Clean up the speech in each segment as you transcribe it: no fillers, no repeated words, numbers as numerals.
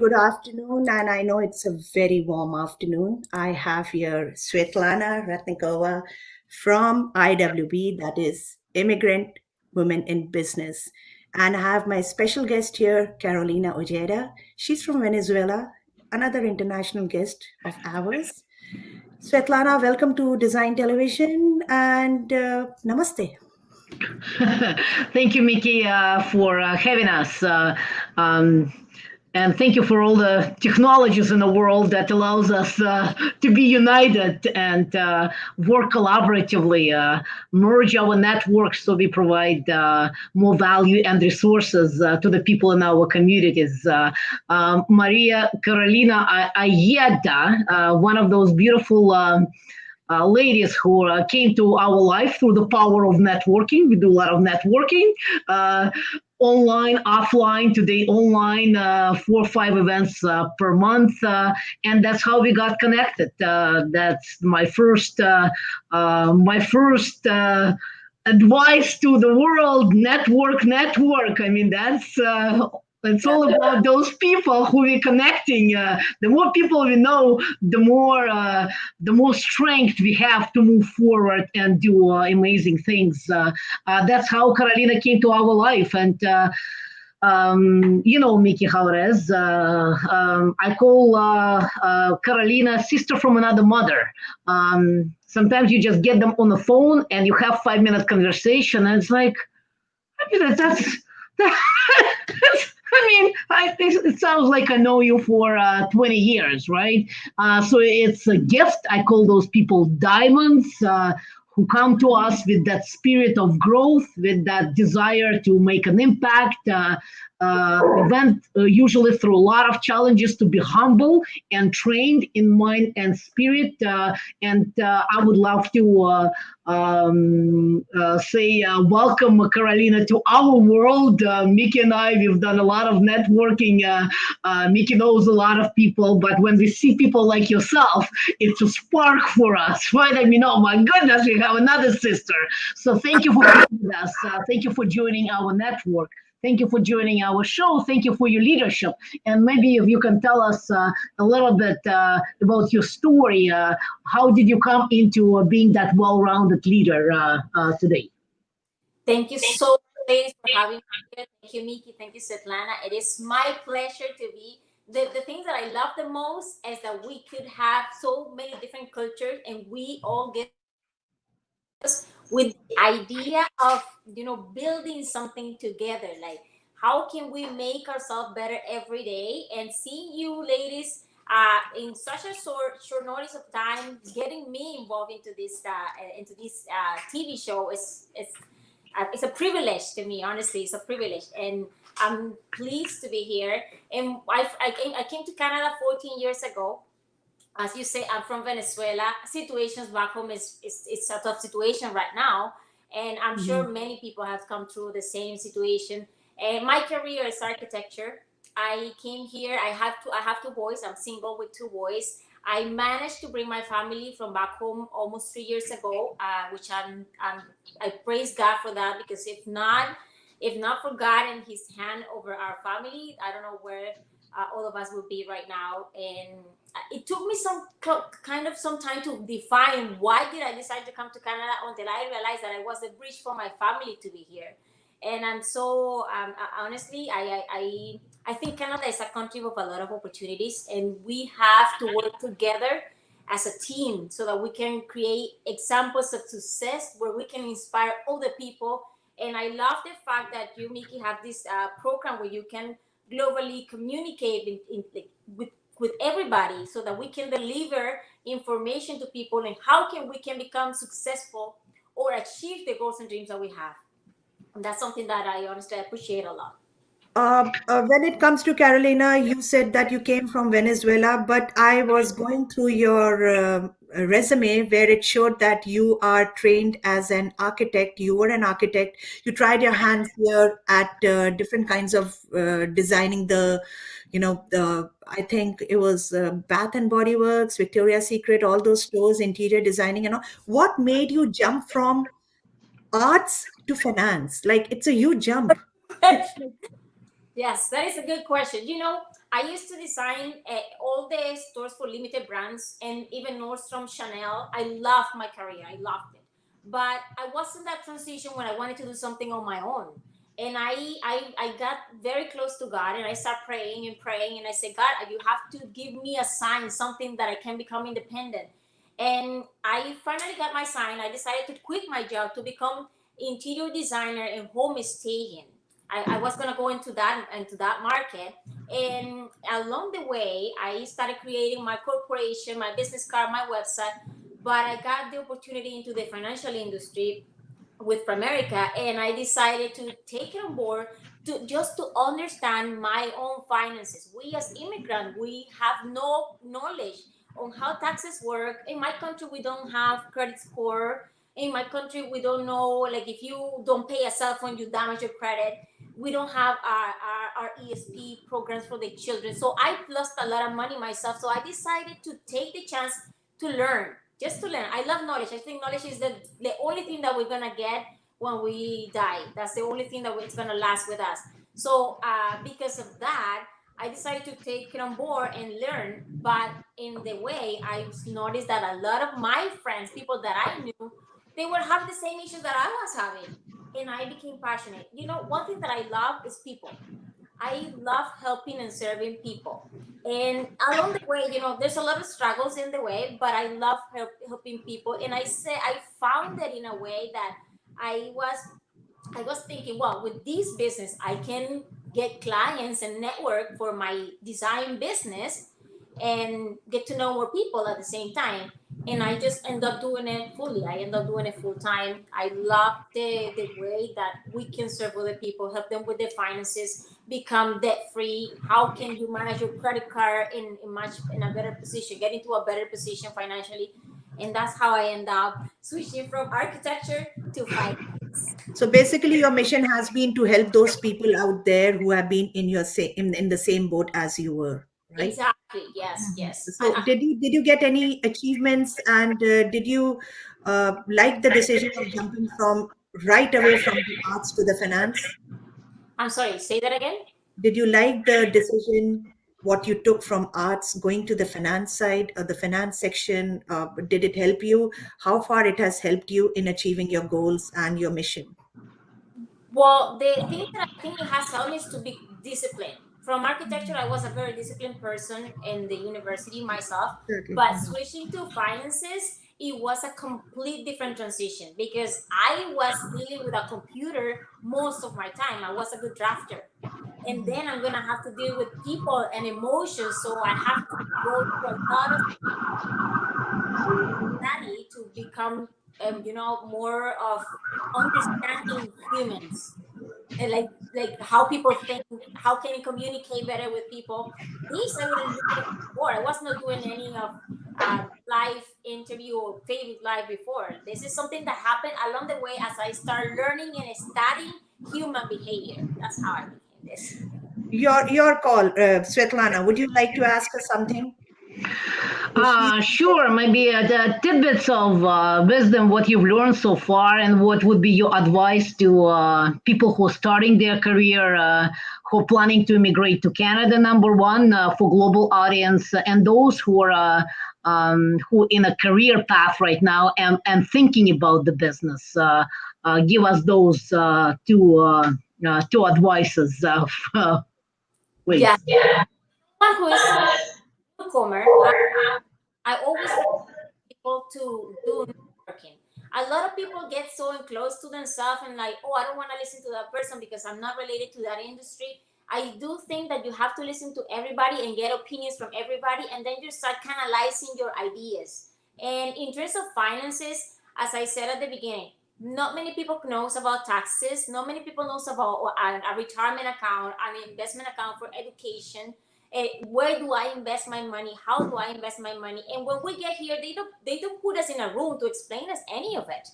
good afternoon, and I know it's a very warm afternoon. I have here Svetlana Ratnikova from IWB, that is Immigrant Women in Business. And I have my special guest here, Carolina Ojeda. She's from Venezuela, another international guest of ours. Svetlana, welcome to Design Television and namaste. Thank you, Mickey, for having us. Um, and thank you for all the technologies in the world that allows us to be united and work collaboratively, merge our networks so we provide more value and resources to the people in our communities. Maria Carolina Ojeda, one of those beautiful ladies who came to our life through the power of networking. We do a lot of networking, online, offline, today online, 4 or 5 events per month. And that's how we got connected. That's my first advice to the world: network. I mean, that's it's all about those people who we're connecting. The more people we know, the more strength we have to move forward and do amazing things. That's how Carolina came to our life. And Mickey, how it is. I call Carolina sister from another mother. Sometimes you just get them on the phone and you have 5 minute conversation, and it's like, that's it sounds like I know you for 20 years, right? So it's a gift. I call those people diamonds, who come to us with that spirit of growth, with that desire to make an impact. Went usually through a lot of challenges to be humble and trained in mind and spirit. And I would love to say welcome, Carolina, to our world. Mickey and I, we've done a lot of networking. Mickey knows a lot of people, but when we see people like yourself, it's a spark for us, right? I mean, oh my goodness, we have another sister. So thank you for being with us. Thank you for joining our network. Thank you for joining our show. Thank you for your leadership. And maybe if you can tell us a little bit about your story. How did you come into being that well-rounded leader today? Thank you so much, ladies, for having me here. Thank you, Miki. Thank you, Svetlana. It is my pleasure to be. The things that I love the most is that we could have so many different cultures and we all get with the idea of building something together. Like, how can we make ourselves better every day? And seeing you ladies in such a short notice of time, getting me involved into this TV show is it's a privilege to me. Honestly, it's a privilege, and I'm pleased to be here. And I came to Canada 14 years ago. As you say, I'm from Venezuela. Situations back home is a tough situation right now, and I'm sure many people have come through the same situation. And my career is architecture. I came here. I have 2 boys. I'm single with 2 boys. I managed to bring my family from back home almost 3 years ago, which I praise God for that, because if not for God and His hand over our family, I don't know where all of us would be right now. And it took me some time to define why did I decide to come to Canada, until I realized that I was a bridge for my family to be here. And I'm so honestly, I think Canada is a country with a lot of opportunities, and we have to work together as a team so that we can create examples of success where we can inspire other people. And I love the fact that you, Miki, have this program where you can globally communicate with everybody, so that we can deliver information to people and how can we can become successful or achieve the goals and dreams that we have. And that's something that I honestly appreciate a lot. When it comes to Carolina, you said that you came from Venezuela, but I was going through your resume where it showed that you are trained as an architect. You were an architect. You tried your hands here at different kinds of designing I think it was Bath and Body Works, Victoria's Secret, all those stores, interior designing and all. What made you jump from arts to finance? Like, it's a huge jump. It's like, Yes, that is a good question. I used to design all the stores for limited brands and even Nordstrom, Chanel. I loved my career. I loved it. But I was in that transition when I wanted to do something on my own. And I got very close to God and I started praying and praying. And I said, God, you have to give me a sign, something that I can become independent. And I finally got my sign. I decided to quit my job to become interior designer and home staging. I was gonna go into that market, and along the way, I started creating my corporation, my business card, my website. But I got the opportunity into the financial industry with Primerica, and I decided to take it on board to just to understand my own finances. We as immigrants, we have no knowledge on how taxes work. In my country, we don't have credit score. In my country, we don't know, like, if you don't pay a cell phone, you damage your credit. We don't have our ESP programs for the children. So I lost a lot of money myself. So I decided to take the chance to learn, just to learn. I love knowledge. I think knowledge is the only thing that we're gonna get when we die. That's the only thing that it's gonna last with us. So because of that, I decided to take it on board and learn. But in the way, I noticed that a lot of my friends, people that I knew, they were having the same issues that I was having, and I became passionate. You know, one thing that I love is people. I love helping and serving people. And along the way, you know, there's a lot of struggles in the way, but I love helping people. And I found that in a way that I was I was thinking, well, with this business, I can get clients and network for my design business and get to know more people at the same time. And I just end up doing it fully. I end up doing it full time. I love the way that we can serve other people, help them with their finances, become debt free. How can you manage your credit card in a better position, get into a better position financially? And that's how I end up switching from architecture to finance. So basically, your mission has been to help those people out there who have been in your in the same boat as you were, right? Exactly. Yes. Yes. So did you get any achievements, and did you like the decision of jumping from right away from the arts to the finance? I'm sorry. Say that again. Did you like the decision what you took from arts going to the finance side or the finance section? Did it help you? How far it has helped you in achieving your goals and your mission? Well, the thing that I think it has helped me is to be disciplined. From architecture, I was a very disciplined person in the university myself, Certainly. but switching to finances, it was a complete different transition because I was dealing with a computer most of my time. I was a good drafter. And then I'm going to have to deal with people and emotions. So I have to go through a lot of study to become, more of understanding humans and like how people think, how can you communicate better with people. This I wouldn't do it before. I was not doing any of live interview or favorite live before. This is something that happened along the way as I started learning and studying human behavior. That's how I became this. Your call, Svetlana. Would you like to ask her something? Sure, maybe the tidbits of wisdom, what you've learned so far, and what would be your advice to people who are starting their career, who are planning to immigrate to Canada, number one, for global audience, and those who in a career path right now and thinking about the business. Give us those two advices, Yeah, please. one who is a newcomer, I always people to do networking. A lot of people get so enclosed to themselves and like, oh, I don't want to listen to that person because I'm not related to that industry. I do think that you have to listen to everybody and get opinions from everybody, and then you start canalizing your ideas. And in terms of finances, as I said at the beginning, not many people knows about taxes. Not many people knows about a retirement account, an investment account for education. Where do I invest my money? How do I invest my money? And when we get here, they don't put us in a room to explain us any of it.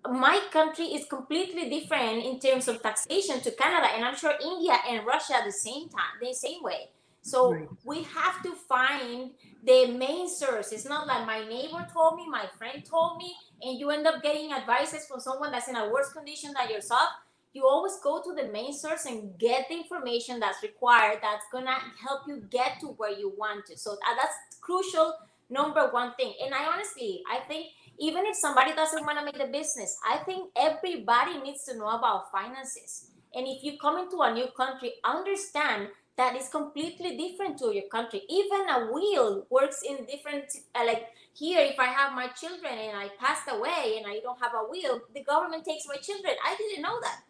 My country is completely different in terms of taxation to Canada, and I'm sure India and Russia the same time, the same way. So Right. we have to find the main source. It's not like my neighbor told me, my friend told me, and you end up getting advices from someone that's in a worse condition than yourself. You always go to the main source and get the information that's required, that's gonna help you get to where you want to. So that's crucial, number one thing. And I think even if somebody doesn't want to make the business, I think everybody needs to know about finances. And if you come into a new country, understand that is completely different to your country. Even a will works in different, like here, if I have my children and I passed away and I don't have a will, the government takes my children. I didn't know that.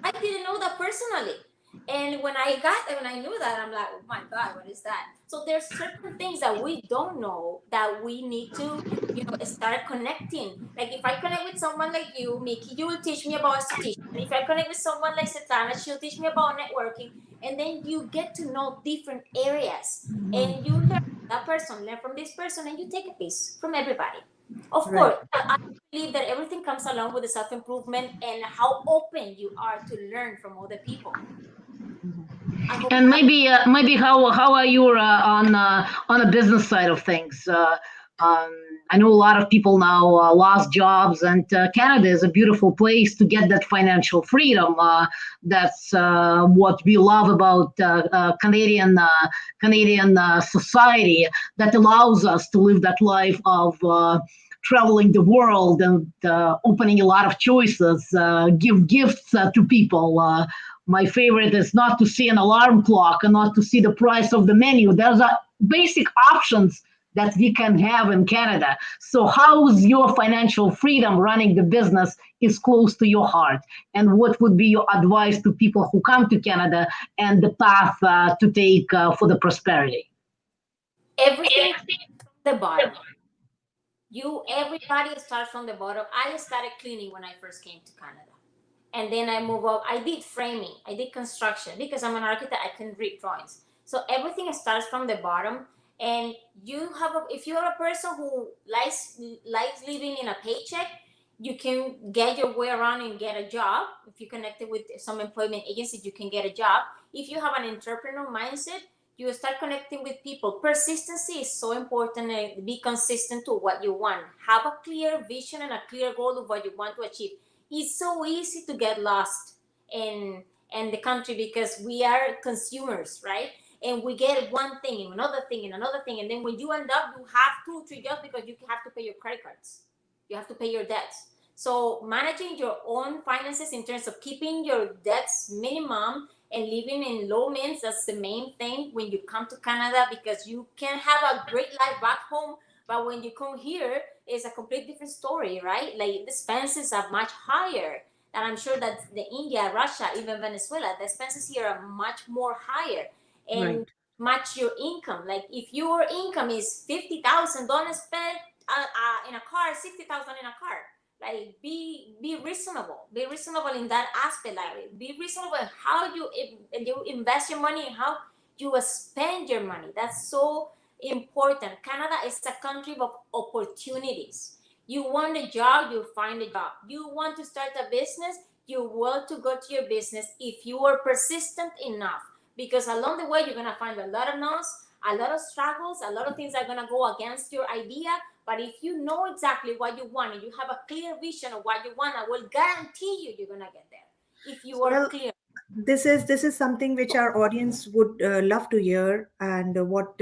I didn't know that personally. And when I knew that, I'm like, oh my God, what is that? So there's certain things that we don't know that we need to, start connecting. Like if I connect with someone like you, Mickey, you will teach me about esthetician. If I connect with someone like Svetlana, she'll teach me about networking. And then you get to know different areas. And you learn from that person, learn from this person, and you take a piece from everybody. Of Right. course, I believe that everything comes along with the self improvement and how open you are to learn from other people. I hope And I have. maybe how are you on a business side of things? Um, I know a lot of people now lost jobs, and Canada is a beautiful place to get that financial freedom. That's what we love about Canadian society, that allows us to live that life of traveling the world and opening a lot of choices, give gifts to people. My favorite is not to see an alarm clock and not to see the price of the menu. There's a basic options that we can have in Canada. So how's your financial freedom running the business is close to your heart? And what would be your advice to people who come to Canada and the path to take for the prosperity? Everything from the bottom. Everybody starts from the bottom. I started cleaning when I first came to Canada. And then I move up. I did framing, I did construction because I'm an architect. I can read drawings. So everything starts from the bottom. And if you're a person who likes living in a paycheck, you can get your way around and get a job. If you connected with some employment agencies, you can get a job. If you have an entrepreneur mindset, you start connecting with people. Persistency is so important, and be consistent to what you want. Have a clear vision and a clear goal of what you want to achieve. It's so easy to get lost in the country because we are consumers, right? And we get one thing and another thing and another thing, and then when you end up, you have 2 3 jobs because you have to pay your credit cards, you have to pay your debts. So managing your own finances in terms of keeping your debts minimum and living in low means, that's the main thing when you come to Canada, because you can have a great life back home, but when you come here, it's a complete different story, right? Like the expenses are much higher. And I'm sure that the India, Russia, even Venezuela, the expenses here are much more higher and Right. match your income. Like if your income is 50,000, don't spend in a car 60,000 in a car. Like be reasonable. Be reasonable in that aspect. Like be reasonable in how you invest your money and how you spend your money. That's so important. Canada is a country of opportunities. You want a job, you find a job. You want to start a business, you want to go to your business if you are persistent enough. Because along the way, you're going to find a lot of no's, a lot of struggles, a lot of things are going to go against your idea. But if you know exactly what you want and you have a clear vision of what you want, I will guarantee you're going to get there if you are Well, clear. this is something which our audience would love to hear, and what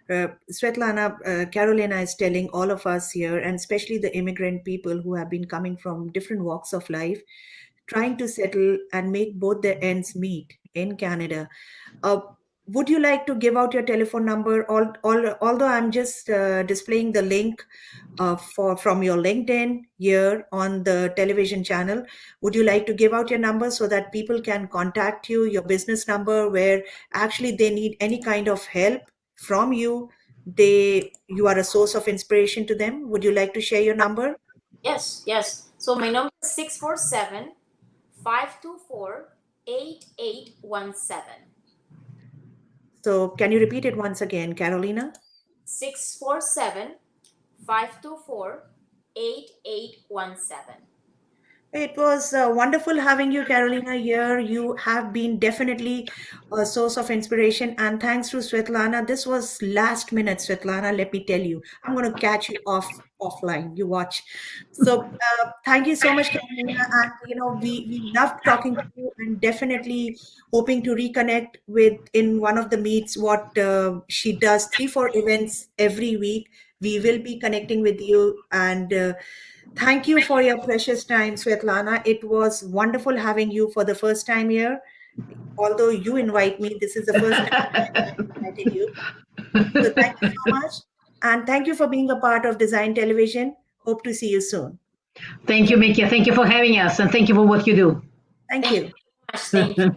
Svetlana Carolina is telling all of us here, and especially the immigrant people who have been coming from different walks of life, trying to settle and make both their ends meet in Canada. Uh, would you like to give out your telephone number? Although I'm just displaying the link for from your LinkedIn here on the television channel, would you like to give out your number so that people can contact you, your business number, where actually they need any kind of help from you? You are a source of inspiration to them. Would you like to share your number? Yes, yes. So my number is 647-524-8817. So can you repeat it once again, Carolina? 647-524-8817. It was wonderful having you, Carolina, here. You have been definitely a source of inspiration. And thanks to Svetlana. This was last minute, Svetlana. Let me tell you, I'm going to catch you offline. You watch. So thank you so much, Carolina. And we loved talking to you, and definitely hoping to reconnect with in one of the meets. What she does, 3-4 events every week. We will be connecting with you and. Thank you for your precious time, Svetlana. It was wonderful having you for the first time here. Although you invite me, this is the first time I'm inviting you. So thank you so much. And thank you for being a part of Design Television. Hope to see you soon. Thank you, Mickey. Thank you for having us, and thank you for what you do. Thank Thank you you. so much. Thank you.